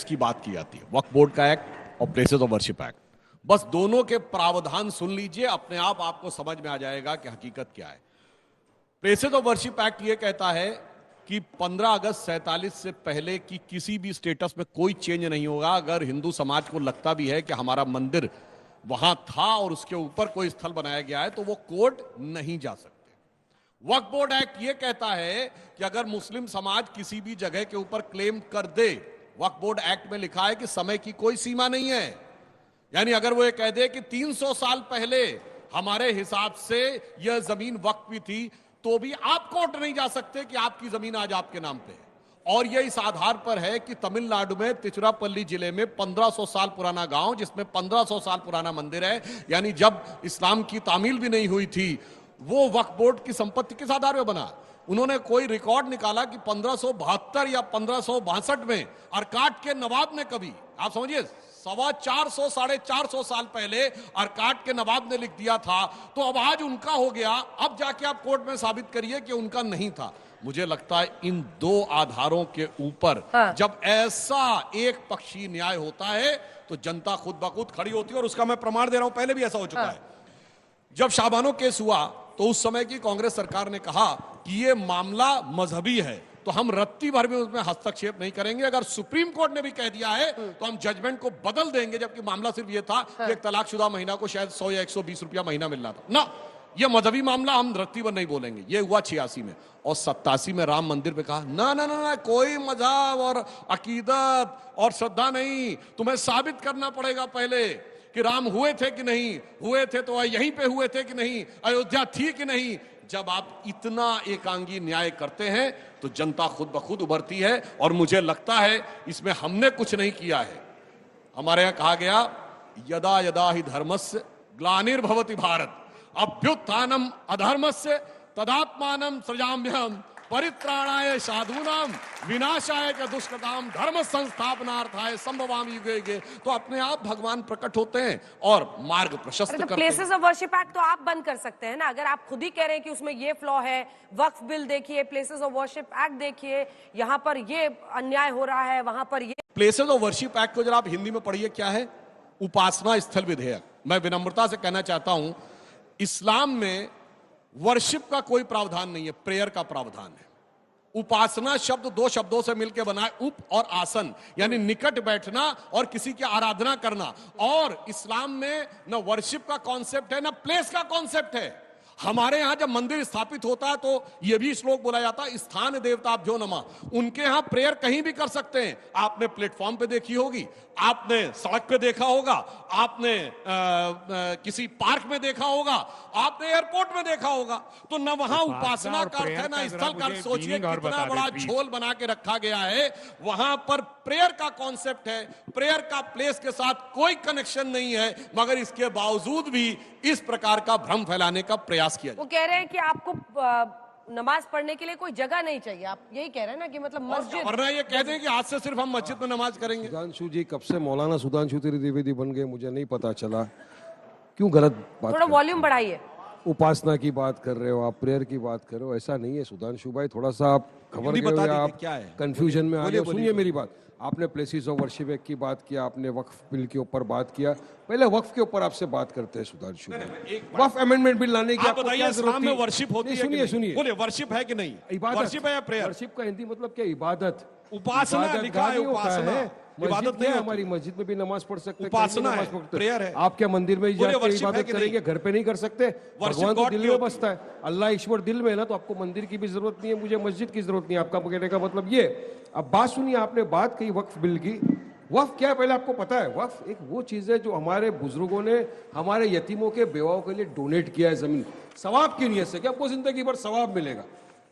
Acts की बात की जाती है, वक्फ बोर्ड का एक्ट और प्लेसेस ऑफ वर्शिप एक्ट। बस दोनों के प्रावधान सुन लीजिए, अपने आप आपको समझ में आ जाएगा कि हकीकत क्या है। प्लेसेस ऑफ वर्शिप एक्ट यह कहता है कि 15 अगस्त 47 से पहले की किसी भी स्टेटस में कोई चेंज नहीं होगा। अगर हिंदू समाज को लगता भी है कि हमारा मंदिर वहां था और उसके ऊपर कोई स्थल बनाया गया है, तो वो कोर्ट नहीं जा सकते। वक्फ बोर्ड एक्ट यह कहता है कि अगर मुस्लिम समाज किसी भी जगह के ऊपर क्लेम कर दे, वक्फ बोर्ड एक्ट में लिखा है कि समय की कोई सीमा नहीं है। यानी अगर वो ये कह दे कि 300 साल पहले हमारे हिसाब से यह जमीन वक्फ भी थी, तो भी आप कोर्ट नहीं जा सकते कि आपकी जमीन आज आपके नाम पे है। और यह इस आधार पर है कि तमिलनाडु में तिरुचिरापल्ली जिले में 1500 साल पुराना गांव, जिसमें 1500 साल पुराना मंदिर है, यानी जब इस्लाम की तामील भी नहीं हुई थी, वो वक्फ बोर्ड की संपत्ति किस आधार पर बना? उन्होंने कोई रिकॉर्ड निकाला कि 1572 या 1562 में अरकाट के नवाब ने कभी, आप समझिए 450 450 साल पहले अरकाट के नवाब ने लिख दिया था, तो अब आज उनका हो गया, अब जाके आप कोर्ट में साबित करिए कि उनका नहीं था। मुझे लगता है इन दो आधारों के ऊपर जब ऐसा एक पक्षी न्याय होता है तो जनता खुद ब खुद खड़ी होती है, और उसका मैं प्रमाण दे रहा हूं, पहले भी ऐसा हो चुका है। जब शाबानो केस हुआ तो उस समय की कांग्रेस सरकार ने कहा कि यह मामला मजहबी है, तो हम रत्ती भर में उसमें हस्तक्षेप नहीं करेंगे। अगर सुप्रीम कोर्ट ने भी कह दिया है तो हम जजमेंट को बदल देंगे, जबकि मामला सिर्फ यह था कि एक तलाकशुदा महिला को शायद 100 या 120 रुपया महीना मिल रहा था ना। यह मजहबी मामला हम रत्ती भर नहीं बोलेंगे। यह हुआ 86 में, और 87 में राम मंदिर पे कहा ना ना ना ना, कोई मजहब और अकीदत और श्रद्धा नहीं, तुम्हें साबित करना पड़ेगा पहले कि राम हुए थे कि नहीं हुए थे, तो यहीं पे हुए थे कि नहीं, अयोध्या थी कि नहीं। जब आप इतना एकांगी न्याय करते हैं तो जनता खुद ब खुद उभरती है, और मुझे लगता है इसमें हमने कुछ नहीं किया है। हमारे यहां कहा गया यदा यदा ही धर्मस्य ग्लानिर्भवति भारत अभ्युत्थानम अधर्मस्य तदात्मानं सृजाम्यहम् परित्राणाय साधूनाम विनाशाय च दुष्कृताम धर्म संस्थापनार्थाय संभवामि युगे युगे। तो अपने आप भगवान प्रकट होते हैं और मार्ग प्रशस्त करते हैं। प्लेसेस ऑफ वर्शिप एक्ट तो आप बंद कर सकते हैं ना, अगर आप खुद ही कह रहे हैं कि उसमें ये फ्लॉ है। वक्फ बिल देखिए, प्लेसेस ऑफ वर्शिप एक्ट देखिए, यहाँ पर ये अन्याय हो रहा है, वहां पर ये। प्लेसेस ऑफ वर्शिप एक्ट को जरा आप हिंदी में पढ़िए, क्या है? उपासना स्थल विधेयक। मैं विनम्रता से कहना चाहता हूं, इस्लाम में वर्शिप का कोई प्रावधान नहीं है, प्रेयर का प्रावधान है। उपासना शब्द दो शब्दों से मिलकर बना है, उप और आसन, यानी निकट बैठना और किसी की आराधना करना। और इस्लाम में न वर्शिप का कॉन्सेप्ट है, न प्लेस का कॉन्सेप्ट है। हमारे यहां जब मंदिर स्थापित होता है तो यह भी श्लोक बोला जाता है, स्थान देवताभ्यो नमः। उनके यहां प्रेयर कहीं भी कर सकते हैं। आपने प्लेटफॉर्म पे देखी होगी, आपने सड़क पे देखा होगा, आपने किसी पार्क में देखा होगा, आपने एयरपोर्ट में देखा होगा। तो न वहां उपासना का अर्थ है, न स्थल का अर्थ। सोचिए कितना बड़ा झोल बना के रखा गया है। वहां पर प्रेयर का कॉन्सेप्ट है, प्रेयर का प्लेस के साथ कोई कनेक्शन नहीं है, मगर इसके बावजूद भी इस प्रकार का भ्रम फैलाने का प्रयास किया। वो कह रहे हैं कि आपको नमाज पढ़ने के लिए कोई जगह नहीं चाहिए, आप यही कह रहे हैं ना कि मतलब मस्जिद। वरना ये कहते हैं कि आज से सिर्फ हम मस्जिद में नमाज करेंगे। सुधांशु जी कब से मौलाना सुधांशु त्रिवेदी बन गए मुझे नहीं पता चला, क्यों गलत बात? थोड़ा वॉल्यूम बढ़ाइए। उपासना की बात कर रहे हो आप, प्रेयर की बात कर रहे हो, ऐसा नहीं है सुधांशु भाई। थोड़ा सा आप खबर के आप कंफ्यूजन में आ गए। सुनिए मेरी बात, आपने प्लेसेस ऑफ वर्शिप एक्ट की बात किया, आपने वक्फ बिल के ऊपर बात किया। पहले वक्फ के ऊपर आपसे बात करते हैं सुधांशु भाई। वक्फ अमेंडमेंट बिल लाने की आपको क्या जरूरत थी? वर्शिप होती है? सुनिए सुनिए, बोले वर्शिप है कि नहीं? इबादत वर्शिप है या प्रेयर? वर्शिप का हिंदी मतलब क्या? इबादत। उपासना लिखा है, उपासना इबादत नहीं। हमारी मस्जिद में भी नमाज पढ़ सकते हैं, उपासना है, प्रेयर है। आप क्या मंदिर में जाके इबादत करेंगे? घर पे नहीं कर सकते? भगवान तो दिल में बसता है, अल्लाह ईश्वर दिल में है ना, तो आपको मंदिर की भी जरूरत नहीं है, मुझे मस्जिद की जरूरत नहीं है। आपका कहने का मतलब ये। अब बात सुनिए, आपने बात कही वक्फ बिल की। वक्फ क्या है पहले आपको पता है? वक्फ एक वो चीज है जो हमारे बुजुर्गों ने हमारे यतीमों के बेवाओं के लिए डोनेट किया है जमीन, सवाब की नीयत से कि आपको जिंदगी भर सवाब मिलेगा,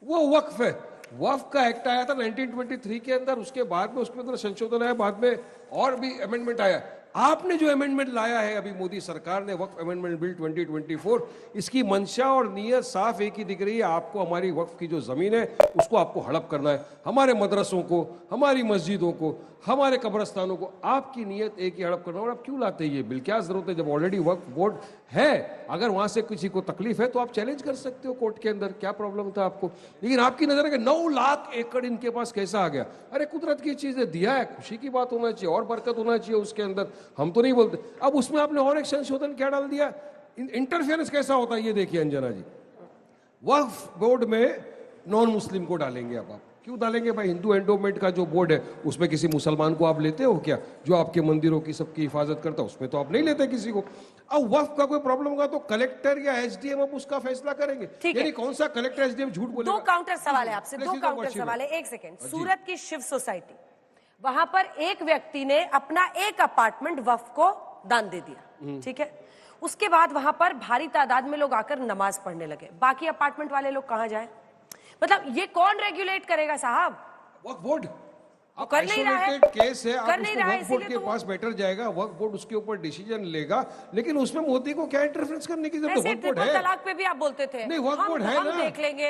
वो वक्फ है। वक्फ का एक्ट आया था 1923 के अंदर, उसके बाद में उसके अंदर संशोधन आया, बाद में और भी अमेंडमेंट आया। आपने जो अमेंडमेंट लाया है अभी मोदी सरकार ने, वक्फ अमेंडमेंट बिल 2024, इसकी मंशा और नीयत साफ एक ही दिख रही है। आपको हमारी वक्फ की जो जमीन है उसको आपको हड़प करना है, हमारे मदरसों को, हमारी मस्जिदों को, हमारे कब्रस्तानों को। आपकी नीयत एक ही हड़प करना। और आप क्यों लाते हैं ये बिल? क्या जरूरत है जब ऑलरेडी वक्फ बोर्ड है? अगर वहां से किसी को तकलीफ है तो आप चैलेंज कर सकते हो कोर्ट के अंदर, क्या प्रॉब्लम था आपको? लेकिन आपकी नजर है कि 9 लाख एकड़ इनके पास कैसा आ गया? अरे कुदरत की चीजें दिया है, खुशी की बात होना चाहिए और बरकत होना चाहिए उसके अंदर, हम तो नहीं बोलते। अब उसमें आपने और एक संशोधन क्या डाल दिया? इंटरफेरेंस कैसा होता है ये देखिए अंजना जी। वक्फ बोर्ड में नॉन मुस्लिम को डालेंगे। अब आप क्यों डालेंगे भाई? हिंदू एंडोमेंट का जो बोर्ड है उसमें किसी मुसलमान को आप लेते हो क्या? जो आपके मंदिरों की सबकी हिफाजत करता है उसमें तो आप नहीं लेते किसी को। अब वक्फ का कोई प्रॉब्लम होगा तो कलेक्टर या एसडीएम अब उसका फैसला करेंगे। यानी कौन सा कलेक्टर एसडीएम झूठ बोलेगा? 2 काउंटर सवाल है आपसे, 2 काउंटर सवाल है। 1 सेकेंड। सूरत की शिव सोसाइटी, वहां पर एक व्यक्ति ने अपना एक अपार्टमेंट वक्फ को दान दे दिया, ठीक है? उसके बाद वहां पर भारी तादाद में लोग आकर नमाज पढ़ने लगे, बाकी अपार्टमेंट वाले लोग कहां जाए? मतलब ये कौन रेगुलेट करेगा साहब? वक्फ बोर्ड कर नहीं रहा है, केस है, आप कर नहीं उसको रहा है, वक्फ बोर्ड इसीलिए के तो पास मैटर जाएगा, वक्फ बोर्ड उसके ऊपर डिसीजन लेगा। लेकिन उसमें मोदी को क्या इंटरफेरेंस करने की जरूरत है? वक्फ बोर्ड है। तलाक पे भी आप बोलते थे नहीं, वक्फ बोर्ड है हम ना। देख लेंगे,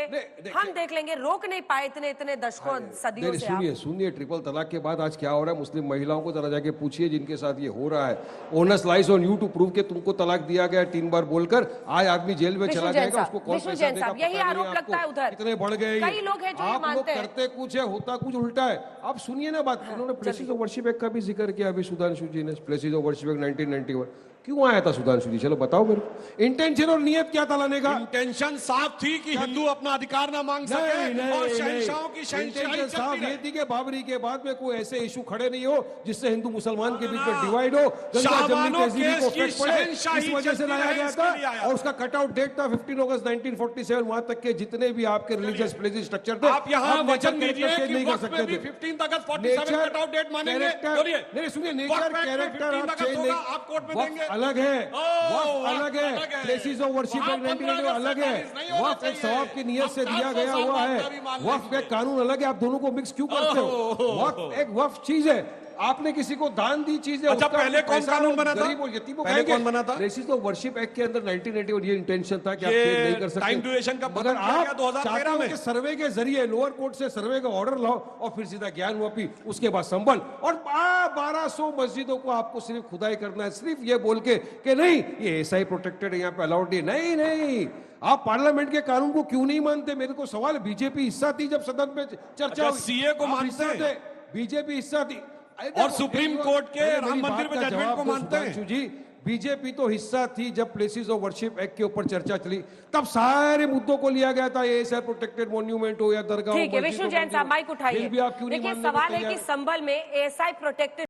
हम देख लेंगे, रोक नहीं पाए इतने दशकों सदियों से। सुनिए सुनिए, ट्रिपल तलाक के बाद आज क्या हो रहा है? मुस्लिम महिलाओं को जरा जाके पूछिए जिनके साथ ये हो रहा है। Onus lies on you to prove के तुमको तलाक दिया गया 3 बार बोलकर, आज आदमी जेल में चला जाएगा, उसको कौन पैसा देगा? यही आरोप लगता है उधर। इतने बढ़ गए कई लोग हैं जो ये मानते हैं। करते कुछ है, होता कुछ उल्टा है। आप सुनिए ना बात। उन्होंने प्लेसेस ऑफ वर्शिप एक्ट का भी जिक्र किया अभी सुधांशु जी ने। प्लेसेस ऑफ वर्शिप एक्ट 1991 क्यों आया था सुधांशु जी? चलो बताओ मेरे को। इंटेंशन और नियत क्या था लाने का? इंटेंशन साफ थी कि हिंदू अपना अधिकार ना मांग सके और शहंशाहों की शहंशाही साफ ये थी कि बाबरी के बाद में कोई ऐसे इशू खड़े नहीं हो जिससे हिंदू मुसलमान के बीच में डिवाइड हो, गंगा जमुनी तहजीब को इफेक्ट पड़े, इस वजह से लाया गया था। और उसका कट आउट डेट था 15 अगस्त 1947। वहां तक के जितने भी आपके रिलीजियस प्लेसेस स्ट्रक्चर थे, आप यहाँ वचन दीजिए कि नहीं कर वक्त में सकते भी थे। 15 अगस्त 47 कट आउट डेट मानेंगे। बोलिए, नहीं सुनिए, नेचर कैरेक्टर आप चेंज नहीं, आप कोर्ट में देंगे। अलग है, वक्फ अलग है, प्लेसेस ऑफ वर्शिप एक्ट 1991 अलग है। वक्फ एक सवाब की नियत से दिया गया हुआ है, वक्फ एक कानून अलग है। आप दोनों को मिक्स क्यों करते हो? वक्फ एक वक्फ चीज है, आपने किसी को दान दी चीज है। अच्छा, पहले कौन कानून बना था? पहले कौन बना था? प्लेसेस ऑफ वर्शिप एक्ट के अंदर 1981 ये इंटेंशन था कि आप चेंज नहीं कर सकते। टाइम ड्यूरेशन का मगर आप चाहते हो कि सर्वे के जरिए लोअर कोर्ट से सर्वे का ऑर्डर लाओ और फिर सीधा ज्ञान वापी, उसके बाद संभल, और 1200 मस्जिदों को आपको सिर्फ खुदाई करना है, सिर्फ ये बोल के कि नहीं ये एसआई प्रोटेक्टेड है, यहाँ पे अलाउड नहीं। नहीं, आप पार्लियामेंट के कानून को क्यों नहीं मानते? मेरे को सवाल। बीजेपी हिस्सा थी जब सदन में चर्चा हुई, सीए को मानते हैं, बीजेपी हिस्सा थी और सुप्रीम कोर्ट के राम मंदिर में जजमेंट को मानते हैं। जी, बीजेपी तो हिस्सा थी जब प्लेसेस ऑफ वर्शिप एक्ट के ऊपर चर्चा चली, तब सारे मुद्दों को लिया गया था, ये प्रोटेक्टेड मॉन्यूमेंट हो या दरगाह। ठीक है, विष्णु जैन साहब माइक उठाइए। भी आप क्यों नहीं मानने को तैयार? सवाल है कि संभल में एएसआई प्रोटेक्टेड